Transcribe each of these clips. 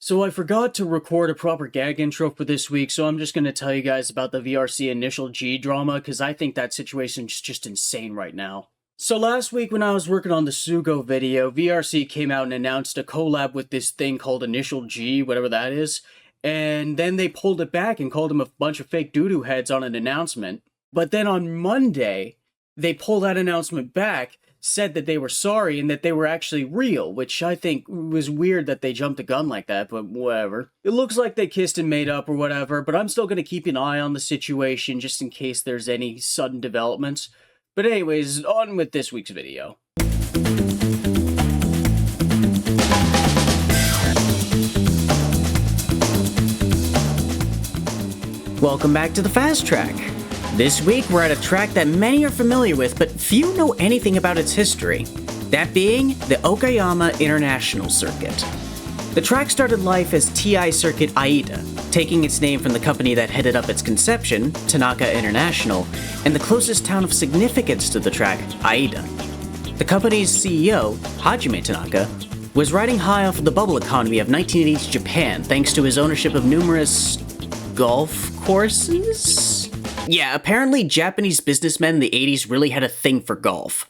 So I forgot to record a proper gag intro for this week, so I'm just going to tell you guys about the VRC initial G drama, because I think that situation's just insane right now. So last week when I was working on the Sugo video, VRC came out and announced a collab with this thing called Initial G, whatever that is, and then they pulled it back and called them a bunch of fake doo-doo heads on an announcement. But then on Monday, they pulled that announcement back, said that they were sorry and that they were actually real, which I think was weird that they jumped the gun like that, but whatever. It looks like they kissed and made up or whatever, but I'm still going to keep an eye on the situation just in case there's any sudden developments. But anyways, on with this week's video. Welcome back to the Fast Track. This week, we're at a track that many are familiar with, but few know anything about its history. That being the Okayama International Circuit. The track started life as TI Circuit Aida, taking its name from the company that headed up its conception, Tanaka International, and the closest town of significance to the track, Aida. The company's CEO, Hajime Tanaka, was riding high off of the bubble economy of 1980s Japan thanks to his ownership of numerous golf courses? Yeah, apparently Japanese businessmen in the 80s really had a thing for golf.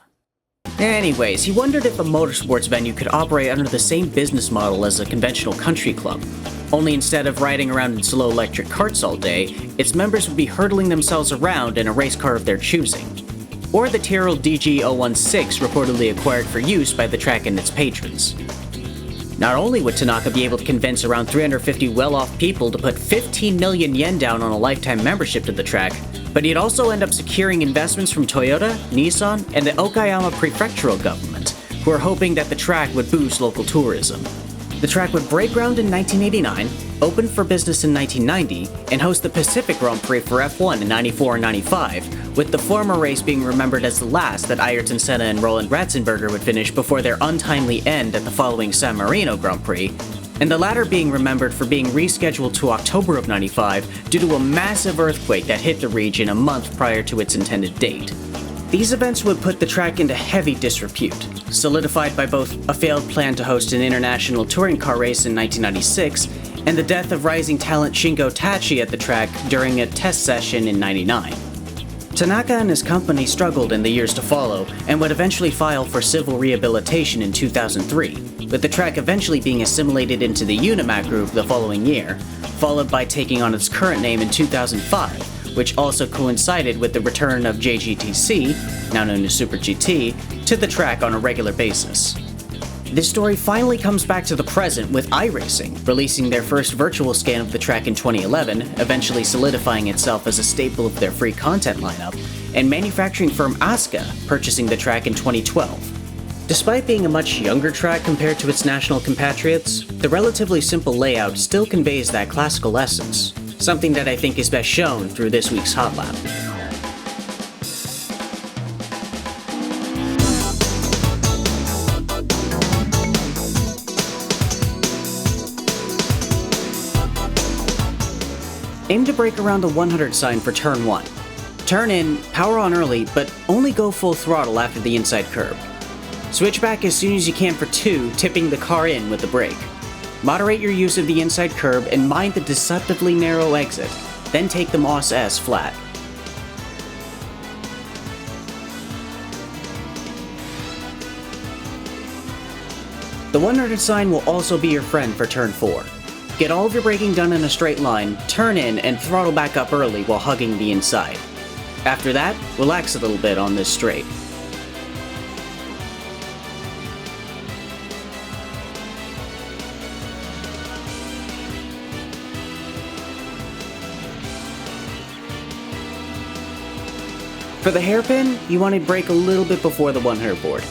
Anyways, he wondered if a motorsports venue could operate under the same business model as a conventional country club. Only instead of riding around in slow electric carts all day, its members would be hurtling themselves around in a race car of their choosing. Or the Tyrrell DG016 reportedly acquired for use by the track and its patrons. Not only would Tanaka be able to convince around 350 well-off people to put 15 million yen down on a lifetime membership to the track, but he'd also end up securing investments from Toyota, Nissan, and the Okayama prefectural government, who are hoping that the track would boost local tourism. The track would break ground in 1989, open for business in 1990, and host the Pacific Grand Prix for F1 in 94 and 95, with the former race being remembered as the last that Ayrton Senna and Roland Ratzenberger would finish before their untimely end at the following San Marino Grand Prix, and the latter being remembered for being rescheduled to October of 95 due to a massive earthquake that hit the region a month prior to its intended date. These events would put the track into heavy disrepute, solidified by both a failed plan to host an international touring car race in 1996 and the death of rising talent Shingo Tachi at the track during a test session in 99. Tanaka and his company struggled in the years to follow and would eventually file for civil rehabilitation in 2003, with the track eventually being assimilated into the Unimac Group the following year, followed by taking on its current name in 2005, which also coincided with the return of JGTC, now known as Super GT, to the track on a regular basis. This story finally comes back to the present with iRacing, releasing their first virtual scan of the track in 2011, eventually solidifying itself as a staple of their free content lineup, and manufacturing firm Asuka purchasing the track in 2012. Despite being a much younger track compared to its national compatriots, the relatively simple layout still conveys that classical essence, something that I think is best shown through this week's Hotlap. Aim to break around the 100 sign for turn 1. Turn in, power on early, but only go full throttle after the inside curb. Switch back as soon as you can for 2, tipping the car in with the brake. Moderate your use of the inside curb and mind the deceptively narrow exit, then take the Moss S flat. The 100 sign will also be your friend for turn 4. Get all of your braking done in a straight line, turn in, and throttle back up early while hugging the inside. After that, relax a little bit on this straight. For the hairpin, you want to brake a little bit before the 100 board.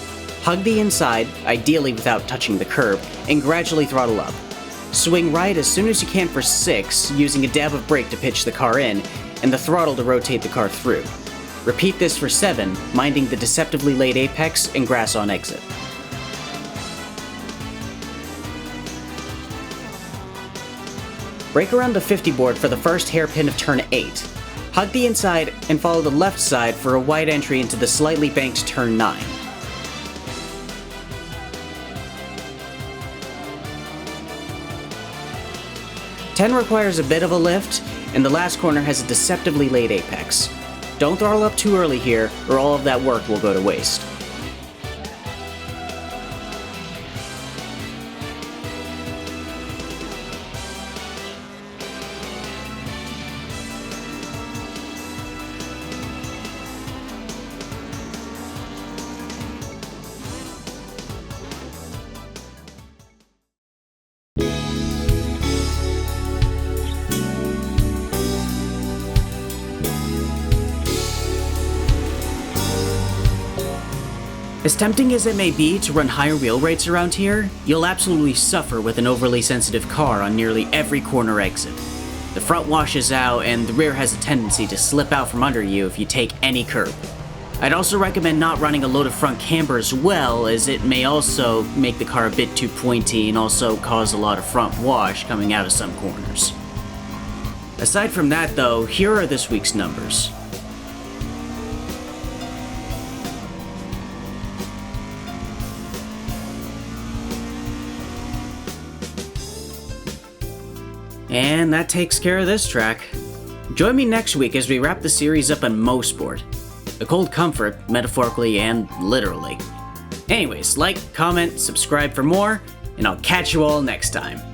Hug the inside, ideally without touching the curb, and gradually throttle up. Swing right as soon as you can for 6, using a dab of brake to pitch the car in, and the throttle to rotate the car through. Repeat this for 7, minding the deceptively late apex and grass on exit. Brake around the 50 board for the first hairpin of turn 8. Hug the inside and follow the left side for a wide entry into the slightly banked turn 9. 10 requires a bit of a lift, and the last corner has a deceptively late apex. Don't throttle up too early here, or all of that work will go to waste. As tempting as it may be to run higher wheel rates around here, you'll absolutely suffer with an overly sensitive car on nearly every corner exit. The front washes out, and the rear has a tendency to slip out from under you if you take any curb. I'd also recommend not running a loaded front camber as well, as it may also make the car a bit too pointy and also cause a lot of front wash coming out of some corners. Aside from that though, here are this week's numbers. And that takes care of this track. Join me next week as we wrap the series up on MoSport. A cold comfort, metaphorically and literally. Anyways, like, comment, subscribe for more, and I'll catch you all next time.